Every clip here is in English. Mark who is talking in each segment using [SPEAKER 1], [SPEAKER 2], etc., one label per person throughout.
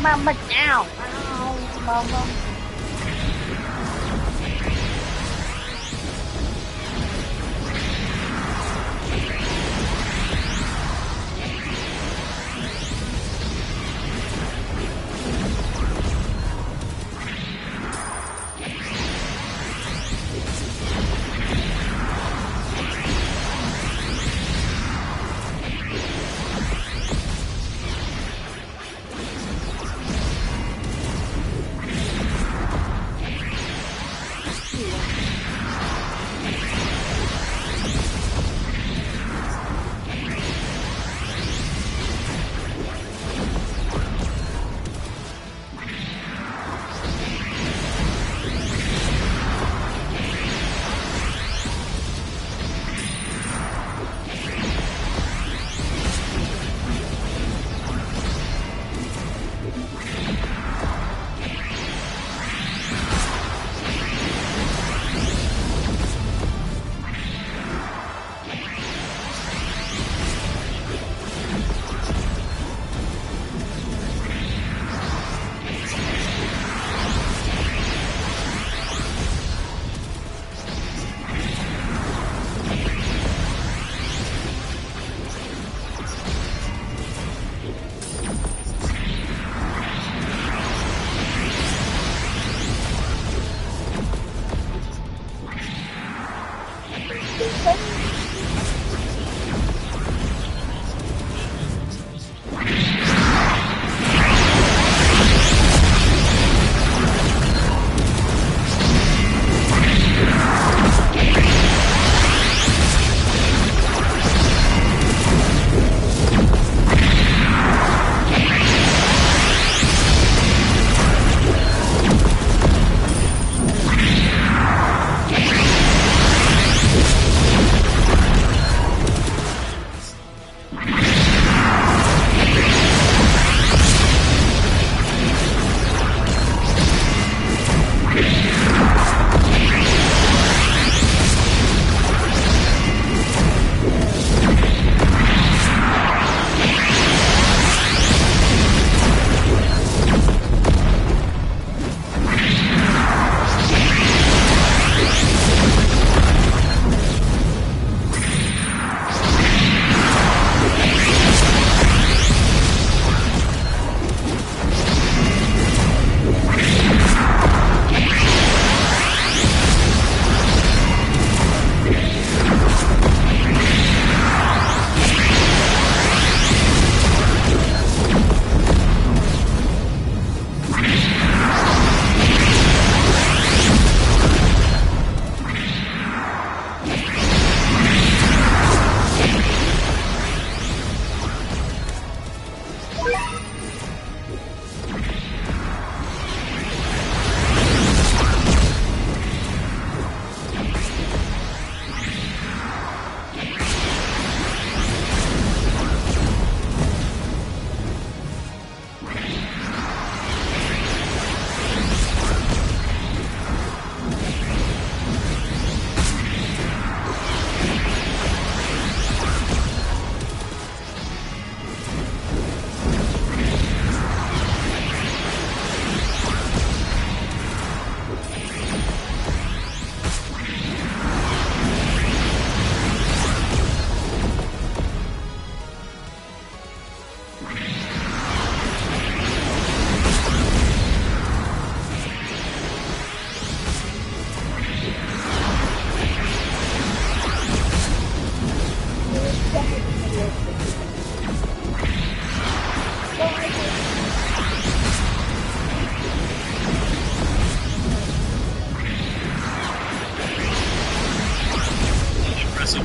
[SPEAKER 1] Mama, ow! Ow, Mama.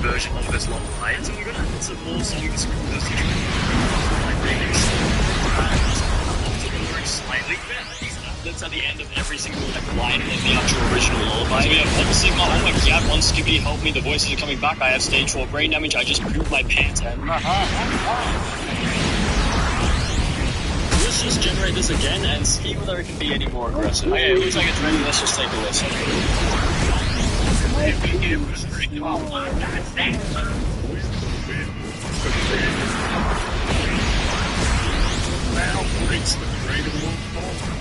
[SPEAKER 2] version of this long play, so we're going to add some more songs from this like remix. To work slightly better. These outlets at the end of every single line of the actual original lullaby. So we have Purple Sigma, oh my god, one Skibbity, help me, the voices are coming back, I have stage 4 brain damage, I just pooped my pants, and let's just generate this again and see whether it can be any more aggressive. Okay, it looks like it's ready, let's just take a listen.
[SPEAKER 3] Now breaks the cradle of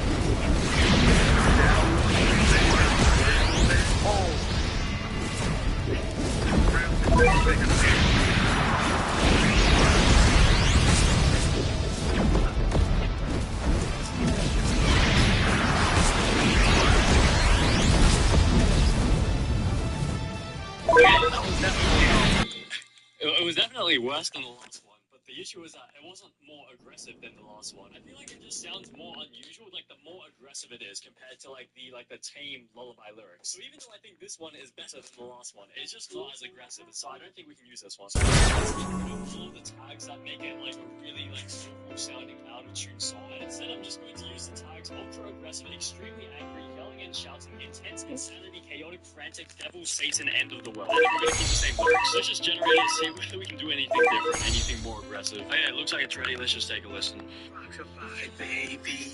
[SPEAKER 2] It was definitely worse than the last one, but the issue was that it wasn't more aggressive than the last one. I feel like it just sounds more unusual, like the more aggressive it is compared to like the tame lullaby lyrics. So even though I think this one is better than the last one, it's just not as aggressive, so I don't think we can use this one. So let's get rid of all of the tags that make it like a really like soulful sounding out of tune song, and instead I'm just going to use the tags ultra aggressive, extremely angry, yelling and shouting, intense, insanity, chaotic, frantic, devil, Satan, end of the world. And we're gonna keep the same lyrics. Let's just generate it, see whether we can do anything different, anything more aggressive. Oh yeah, it looks like it's ready. Let's just take a listen.
[SPEAKER 4] Rockabye, baby,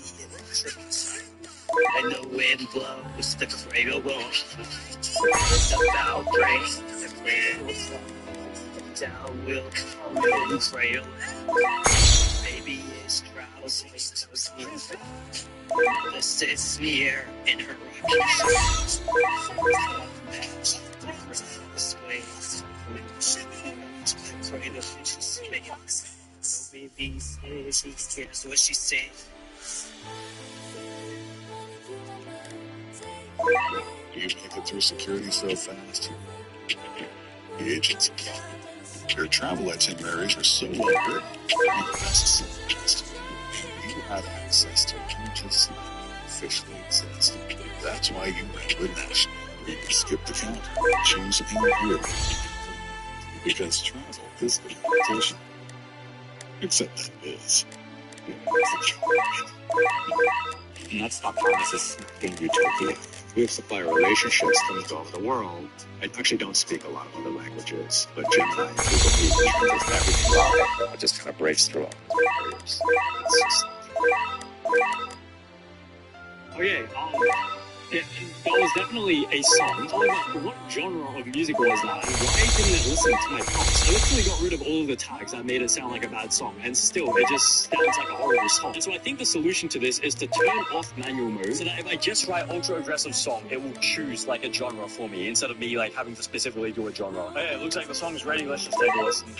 [SPEAKER 4] when the wind blows, the cradle will the bow breaks, the cradle will fall, down will come and cradle. Baby is drowsy, so sleep. Mother sits near in her rocking shoes. This way, the cradle she sings. So baby says he cares what she says.
[SPEAKER 3] you make it through security so fast. The agents your travel itineraries are so well written. You have access to just officially exist. That's why you could skip the counter, choose here. Because travel is the competition. Except that it is.
[SPEAKER 5] And that's not promises in utopia. We have supplier relationships coming all over the world. I actually don't speak a lot of other languages, but Gemini, Google Meet, translates everything out. It just kind of breaks through all those barriers. It's just...
[SPEAKER 2] Oh yeah, that was definitely a song. What genre of music was that? And why didn't it listen to my prompts? I literally got rid of all of the tags that made it sound like a bad song, and still, it just sounds like a horrible song. And so I think the solution to this is to turn off manual mode, so that if I just write ultra-aggressive song, it will choose like a genre for me, instead of me like having to specifically do a genre. Oh yeah, it looks like the song's ready. Let's just take a listen.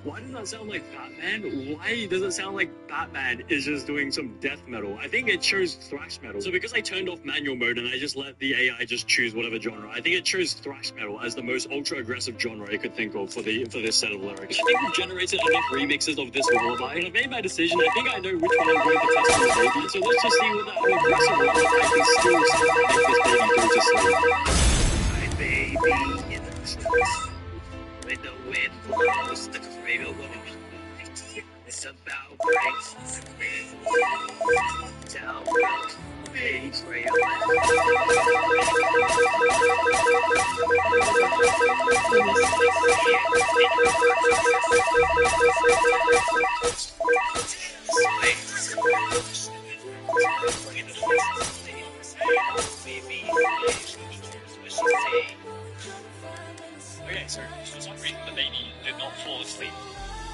[SPEAKER 2] Why does that sound like Batman? Why does it sound like Batman is just doing some death metal? I think it chose thrash metal. So because I turned off manual mode and I just let the AI just choose whatever genre, I think it chose thrash metal as the most ultra aggressive genre it could think of for this set of lyrics. I think we've generated enough remixes of this lullaby, and I've made my decision. I think I know which one I'm going to test on the baby. So let's just see whether our aggressive lullaby can still make this baby go to sleep.
[SPEAKER 4] My baby in the trees. When the wind blows, the cradle will it's about breaks, the cradle down will be cradle.
[SPEAKER 2] Okay, so for some reason the baby did not fall asleep.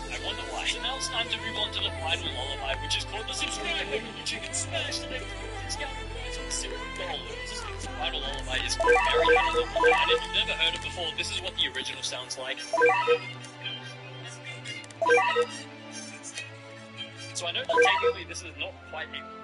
[SPEAKER 2] I wonder why. So now it's time to move on to the final lullaby, which is called the Subscribe Button, which you can smash to make $6 The final lullaby is called Mary Had a Little Boy, and if you've never heard it before, this is what the original sounds like. So I know that technically this is not quite a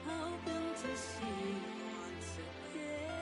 [SPEAKER 6] hoping to see you once again.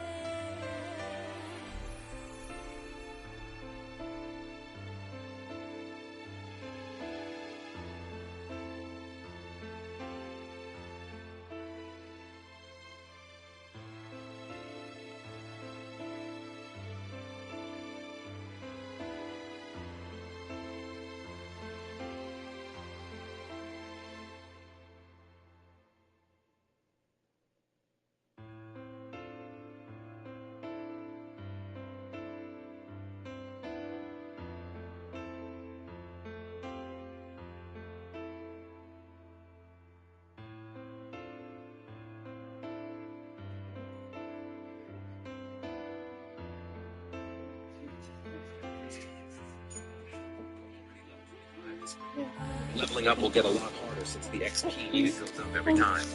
[SPEAKER 7] Leveling up will get a lot harder since the XP goes up every time.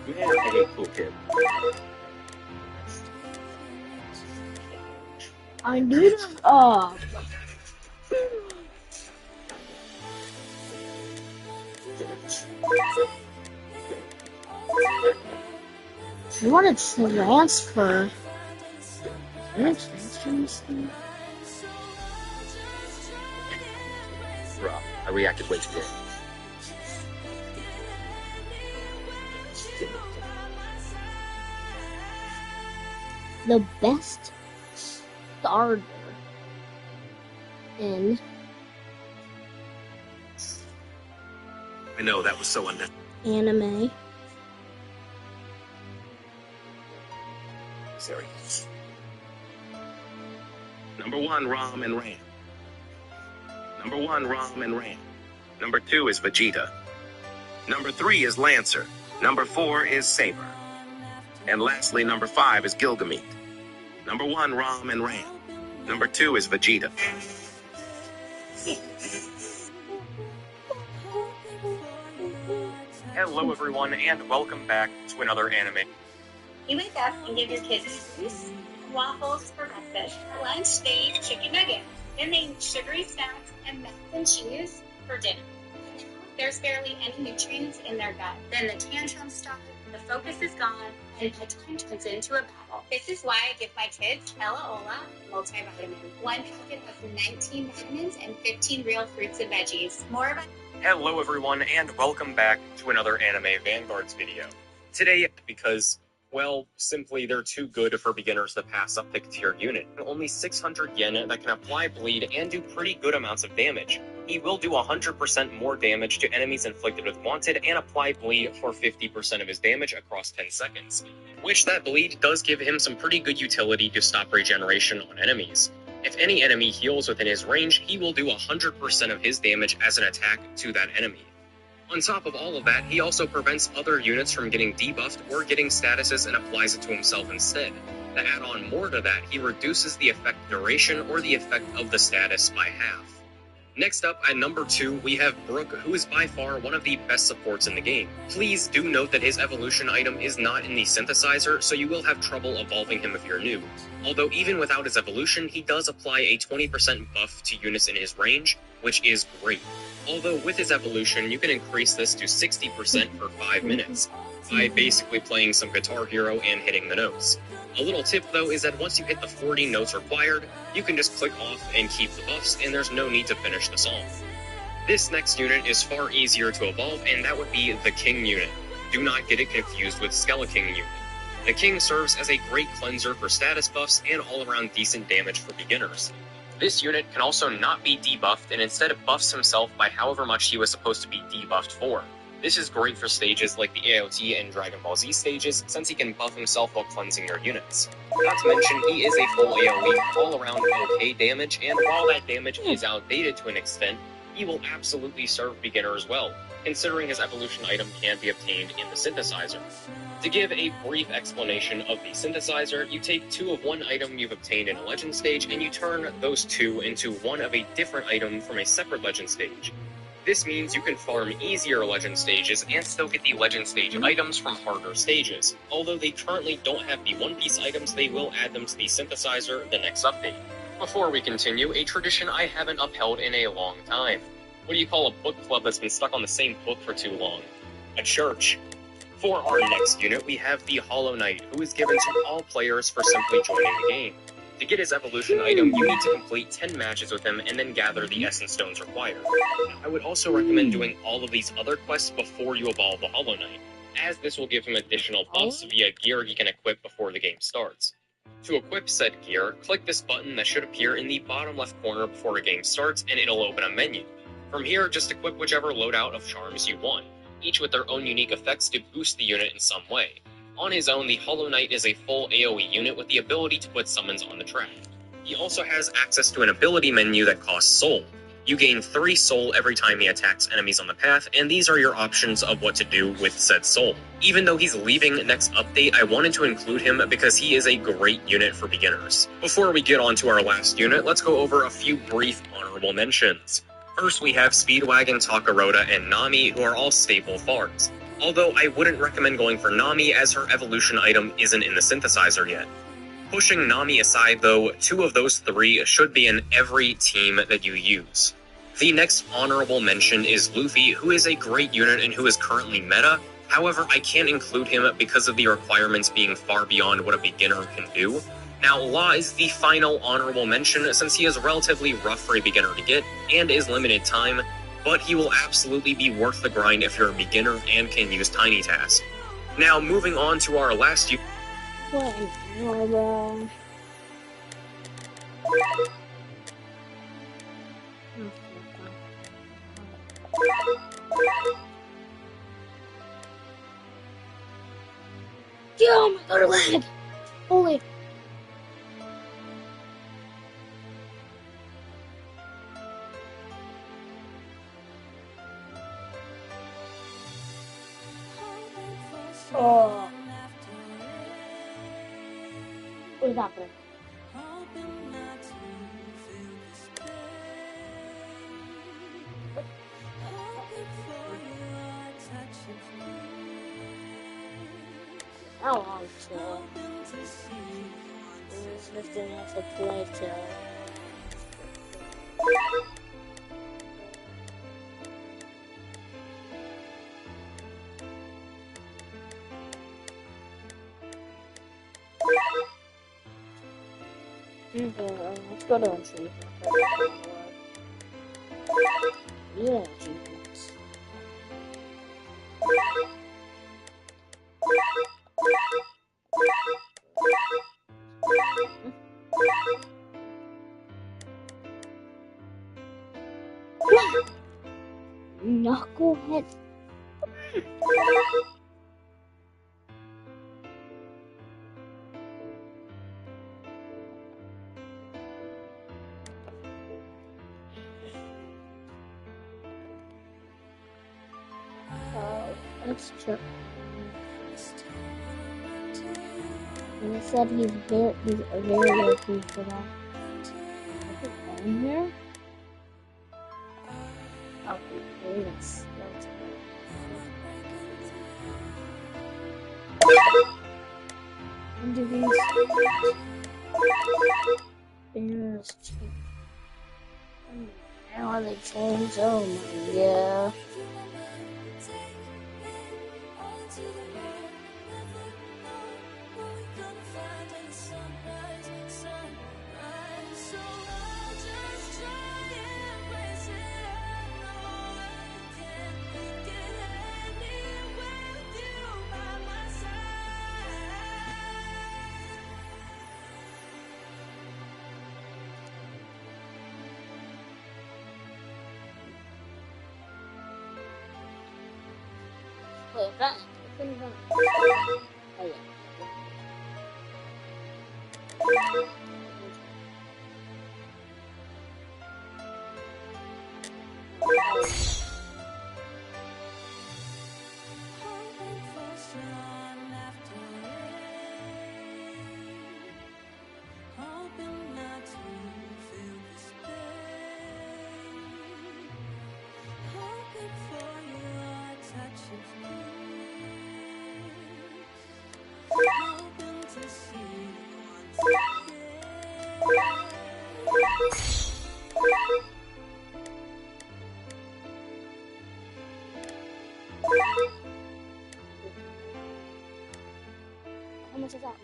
[SPEAKER 7] Man, I hate cool kid.
[SPEAKER 1] I need I want to transfer. Can I transfer this thing?
[SPEAKER 7] Bruh, I reacted way too quick.
[SPEAKER 1] The best starter in
[SPEAKER 7] I know, that was so unnecessary.
[SPEAKER 1] anime.
[SPEAKER 7] Number 1, Ram and Ram. Number 1, Ram and Ram. Number 2 is Vegeta. Number 3 is Lancer. Number 4 is Saber. And lastly, number 5 is Gilgamesh. Number 1, Ram and Ram. Number 2 is Vegeta.
[SPEAKER 8] Hello everyone, and welcome back to another anime.
[SPEAKER 9] You wake up and give your kids juice, waffles for breakfast. For lunch, they eat chicken nuggets. Then they eat sugary snacks and mac and cheese for dinner. There's barely any nutrients in their gut. Then the tantrums start, the focus is gone, and bedtime turns into a battle. This is why I give my kids Ella Ola multivitamin. One packet of 19 vitamins and 15 real fruits and veggies. More about
[SPEAKER 8] Hello everyone, and welcome back to another Anime Vanguards video. Today, because, well, simply they're too good for beginners to pass up pick tier unit. Only 600 yen that can apply bleed and do pretty good amounts of damage. He will do 100% more damage to enemies inflicted with wanted and apply bleed for 50% of his damage across 10 seconds. Which that bleed does give him some pretty good utility to stop regeneration on enemies. If any enemy heals within his range, he will do 100% of his damage as an attack to that enemy. On top of all of that, he also prevents other units from getting debuffed or getting statuses and applies it to himself instead. To add on more to that, he reduces the effect duration or the effect of the status by half. Next up, at number 2, we have Brook, who is by far one of the best supports in the game. Please do note that his evolution item is not in the synthesizer, so you will have trouble evolving him if you're new. Although even without his evolution, he does apply a 20% buff to units in his range, which is great. Although with his evolution, you can increase this to 60% for 5 minutes, by basically playing some Guitar Hero and hitting the notes. A little tip though is that once you hit the 40 notes required, you can just click off and keep the buffs, and there's no need to finish the song. This next unit is far easier to evolve, and that would be the King unit. Do not get it confused with Skeleking unit. The King serves as a great cleanser for status buffs and all-around decent damage for beginners. This unit can also not be debuffed, and instead buffs himself by however much he was supposed to be debuffed for. This is great for stages like the AOT and Dragon Ball Z stages, since he can buff himself while cleansing your units. Not to mention, he is a full AoE, all-around okay damage, and while that damage is outdated to an extent, he will absolutely serve beginners well, considering his evolution item can be obtained in the synthesizer. To give a brief explanation of the synthesizer, you take 2 of one item you've obtained in a legend stage, and you turn those 2 into 1 of a different item from a separate legend stage. This means you can farm easier legend stages and still get the legend stage items from harder stages. Although they currently don't have the One Piece items, they will add them to the synthesizer the next update. Before we continue, a tradition I haven't upheld in a long time. What do you call a book club that's been stuck on the same book for too long? A church. For our next unit, we have the Hollow Knight, who is given to all players for simply joining the game. To get his evolution item, you need to complete 10 matches with him and then gather the Essence Stones required. I would also recommend doing all of these other quests before you evolve the Hollow Knight, as this will give him additional buffs via gear he can equip before the game starts. To equip said gear, click this button that should appear in the bottom left corner before a game starts, and it'll open a menu. From here, just equip whichever loadout of charms you want, each with their own unique effects to boost the unit in some way. On his own, the Hollow Knight is a full AoE unit with the ability to put summons on the track. He also has access to an ability menu that costs soul. You gain 3 soul every time he attacks enemies on the path, and these are your options of what to do with said soul. Even though he's leaving next update, I wanted to include him because he is a great unit for beginners. Before we get on to our last unit, let's go over a few brief honorable mentions. First, we have Speedwagon, Takarota, and Nami, who are all staple farms. Although I wouldn't recommend going for Nami as her evolution item isn't in the synthesizer yet. Pushing Nami aside though, 2 of those 3 should be in every team that you use. The next honorable mention is Luffy, who is a great unit and who is currently meta. However, I can't include him because of the requirements being far beyond what a beginner can do. Now, Law is the final honorable mention since he is relatively rough for a beginner to get and is limited time, but he will absolutely be worth the grind if you're a beginner and can use Tiny Task. Now, moving on to our last unit.
[SPEAKER 1] Oh my god, lag! Holy. Oh. What is happening? How long till? It was 15 minutes to play till. Let's go to achievements. Yeah, achievements. Knucklehead. Let's check. And he said he's very lucky for that. Is it on here? Oh, yes. And do these bears change? Now they change? Oh my, yeah. Wait, that couldn't go. Oh yeah. How much is that?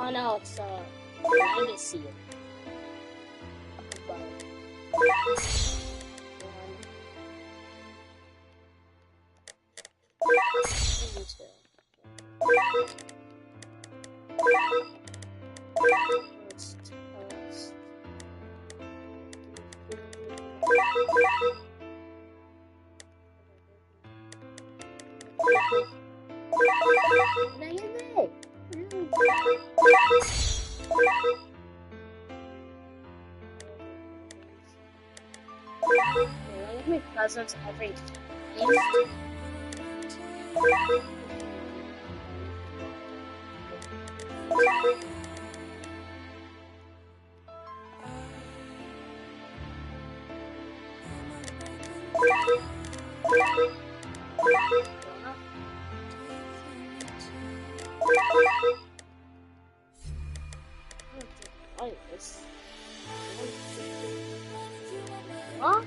[SPEAKER 1] Oh no, it's legacy. Me presents every day. Huh?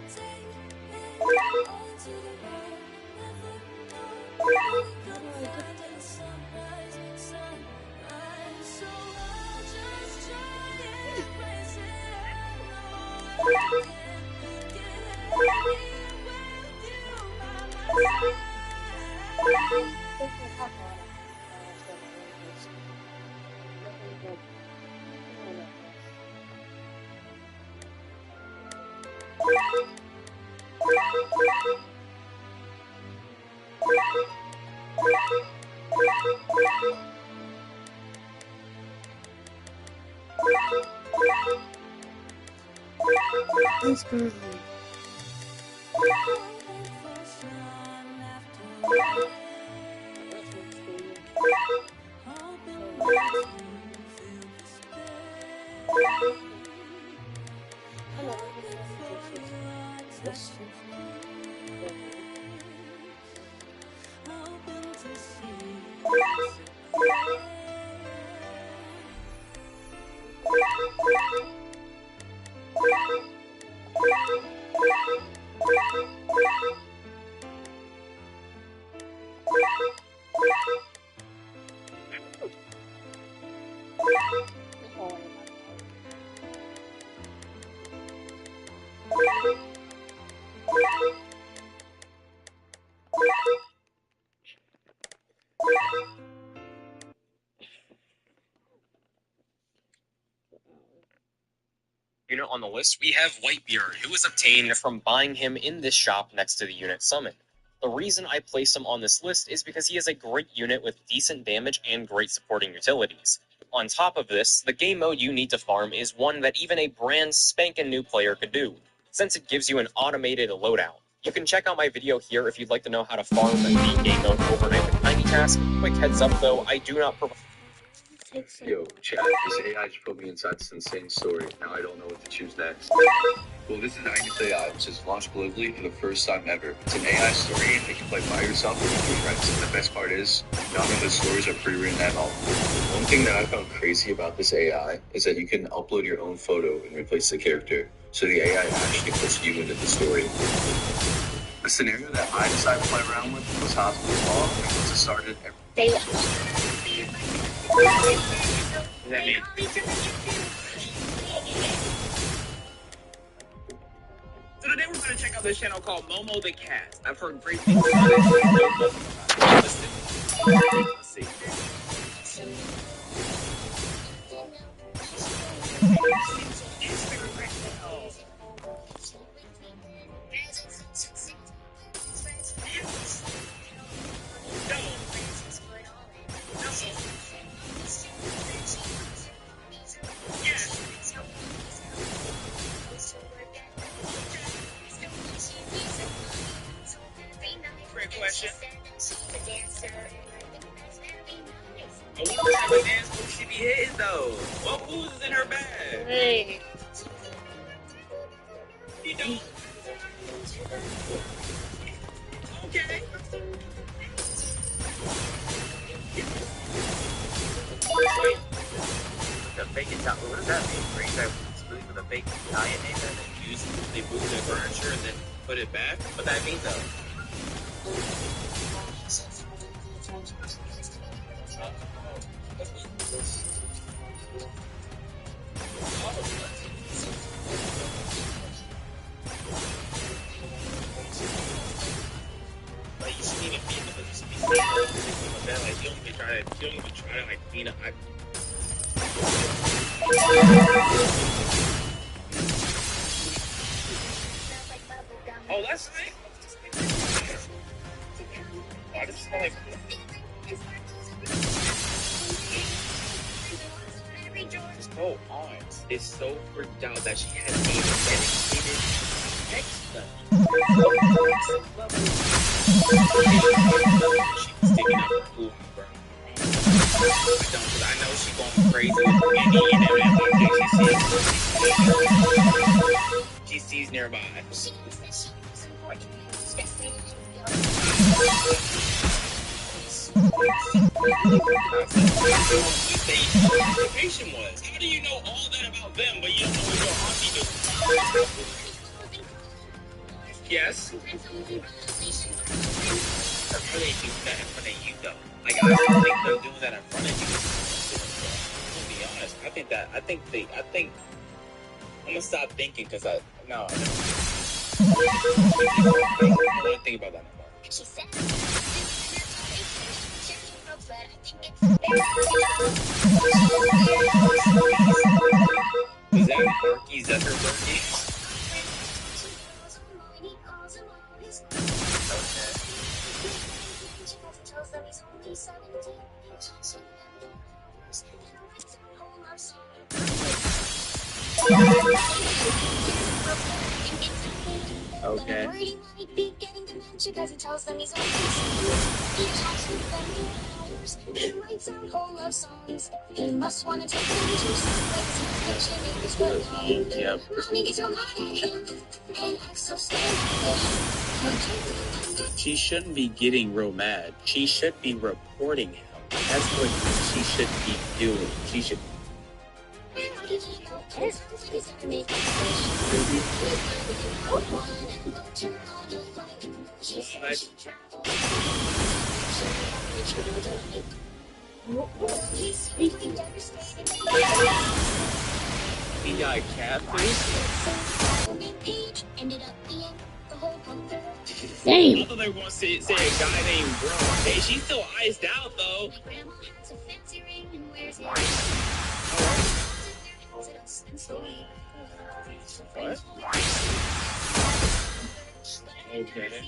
[SPEAKER 1] That's good.
[SPEAKER 8] Unit on the list, we have Whitebeard, who was obtained from buying him in this shop next to the unit summon. The reason I placed him on this list is because he is a great unit with decent damage and great supporting utilities. On top of this, the game mode you need to farm is one that even a brand spanking new player could do, since it gives you an automated loadout. You can check out my video here if you'd like to know how to farm the game mode overnight with Tiny Task. Quick heads up though, I do not provide.
[SPEAKER 5] Yo, chat, this AI just put me inside this insane story. Now I don't know what to choose next. Well, this is Agnes AI, which is launched globally for the first time ever. It's an AI story that you can play by yourself or with your friends. And the best part is, none of the stories are pre-written at all. One thing that I found crazy about this AI is that you can upload your own photo and replace the character. So the AI actually puts you into the story. The scenario that I decided to play around with was Hospital Law, and once it started,
[SPEAKER 4] That mean? So today we're going to check out this channel called Momo the Cast. I've heard great things about it. Let's see. Great question. I wonder what type of dance move she be hitting though. What moves is in her bag?
[SPEAKER 1] Hey.
[SPEAKER 4] You don't. Okay. Wait. The fake Italian. What does that mean? Where you guys split with a fake Italian name and then use they move the furniture and then put it back? What that mean though? Like you shouldn't even be able to just be like you don't even try to like clean up. Oh, that's nice. Wow, this is like this whole aunt is so freaked out that she has a dedicated text study. She's sticking up her food, bro. Because I know she's going crazy with any and everything she sees nearby. Occupation was. How do you know all that about them, but you don't know what your auntie do? Yes. How do they do that in front of you, though? Like I don't think they're doing that in front of you. To be honest, I think. I'm gonna stop thinking because I don't want to think about that no more. Is that Marky Zuckerberg? Okay.
[SPEAKER 10] Because he tells them he's on he talks with them he writes out whole love songs. He must want to take them to some places.
[SPEAKER 4] Yep.
[SPEAKER 10] Mommy gets so hot at him and acts so scared.
[SPEAKER 4] She shouldn't be getting real mad. She should be reporting him. That's what she should be doing. She should. He got catfish.
[SPEAKER 1] Damn.
[SPEAKER 4] I thought they were going to say a guy named Bro. Hey, she's still iced out though. What? Okay.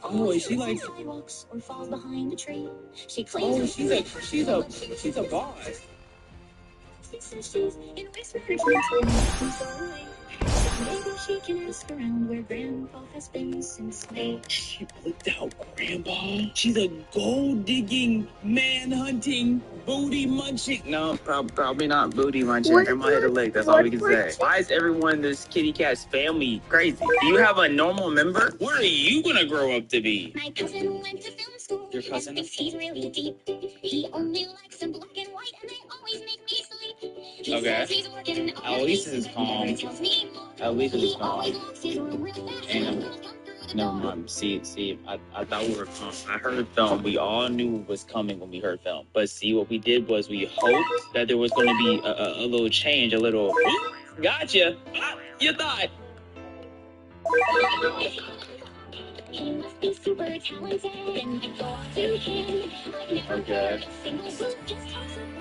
[SPEAKER 4] Oh, is she like?
[SPEAKER 10] Or falls behind a tree. She
[SPEAKER 4] Oh, she's a boss.
[SPEAKER 10] Maybe she can ask around where Grandpa has been since May.
[SPEAKER 4] She blipped out Grandpa. She's a gold digging, man hunting, booty munching. No, probably not booty munching. Grandma hit a leg. That's all we can say. Why is everyone in this kitty cat's family crazy? Do you have a normal member? Where are you gonna grow up to be?
[SPEAKER 10] My cousin went to film school.
[SPEAKER 4] Your cousin?
[SPEAKER 10] And he's really deep. He only likes them black and white, and they always make me sleep. He
[SPEAKER 4] Okay.
[SPEAKER 10] says he's working on
[SPEAKER 4] At least it's calm.
[SPEAKER 10] He tells me
[SPEAKER 4] At least it's
[SPEAKER 10] he
[SPEAKER 4] calm.
[SPEAKER 10] always locks his room real fast.
[SPEAKER 4] And never mind. See, I thought we were calm. I heard film. We all knew what was coming when we heard film. But see, what we did was we hoped that there was going to be a little change, a little. Gotcha. Ah, you thought.
[SPEAKER 10] He must be super talented, and I go to him. I never
[SPEAKER 4] Okay.
[SPEAKER 10] heard a single word, just talks about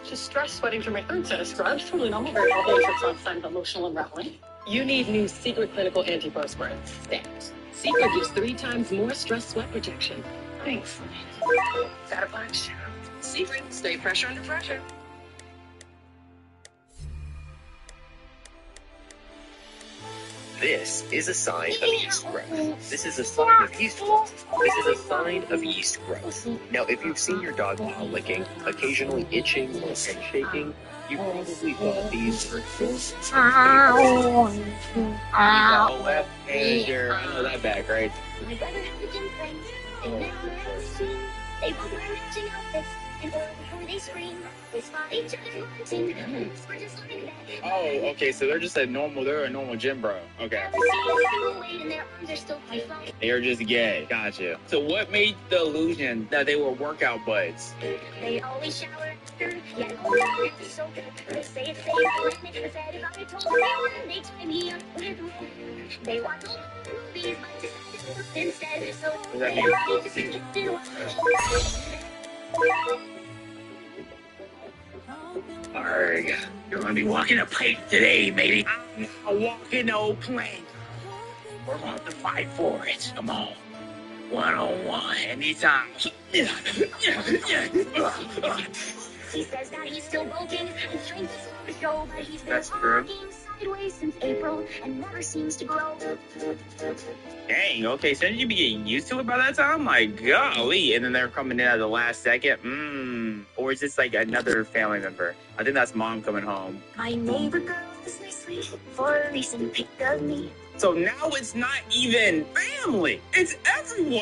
[SPEAKER 11] Just stress sweating from my third set of scrubs. Totally normal. Very healthy. It's not sign of emotional unraveling. You need new Secret Clinical Antiperspirant. Stamped. Secret gives 3 times more stress sweat protection. Thanks. Got a bunch. Secret, stay pressure under pressure.
[SPEAKER 7] This is a sign of yeast growth. This is a sign of yeast growth. This is a sign of yeast growth. Now, if you've seen your dog while licking, occasionally itching or head shaking, you probably thought these were
[SPEAKER 1] Ow.
[SPEAKER 4] Oh, left hander. I know that back, right?
[SPEAKER 10] My brother had the gym friends. They never seen. They both wear matching outfits. And before they scream, they spot each other wanting. We're just like that.
[SPEAKER 4] Oh, okay. So they're just a normal. They're a normal gym bro. Okay.
[SPEAKER 10] Never see a single weight, and their arms are still quite long.
[SPEAKER 4] They're just gay. Gotcha. So what made the illusion that they were workout buds?
[SPEAKER 10] They always shower. Yet always so good. They say it's safe. Let me the fed. If I told everyone, they tie me up with them. They watch old movies, but decided to look instead. So
[SPEAKER 4] Does that
[SPEAKER 10] they
[SPEAKER 4] mean-
[SPEAKER 10] all need to sit and watch.
[SPEAKER 4] Arrgh. You're gonna be walking a pipe today, matey. I'm not walking no plank. We're about to fight for it. Come on. 1-on-1, anytime.
[SPEAKER 10] He says that he's still bulking and strength is on the show, but he's been
[SPEAKER 4] That's true.
[SPEAKER 10] walking sideways since April and never seems to grow.
[SPEAKER 4] Dang, okay, so you be getting used to it by that time? Like, golly. And then they're coming in at the last second? Or is this like another family member? I think that's mom coming home.
[SPEAKER 10] My neighbor girl is nicely for a recent pick of me.
[SPEAKER 4] So now it's not even family. It's everyone.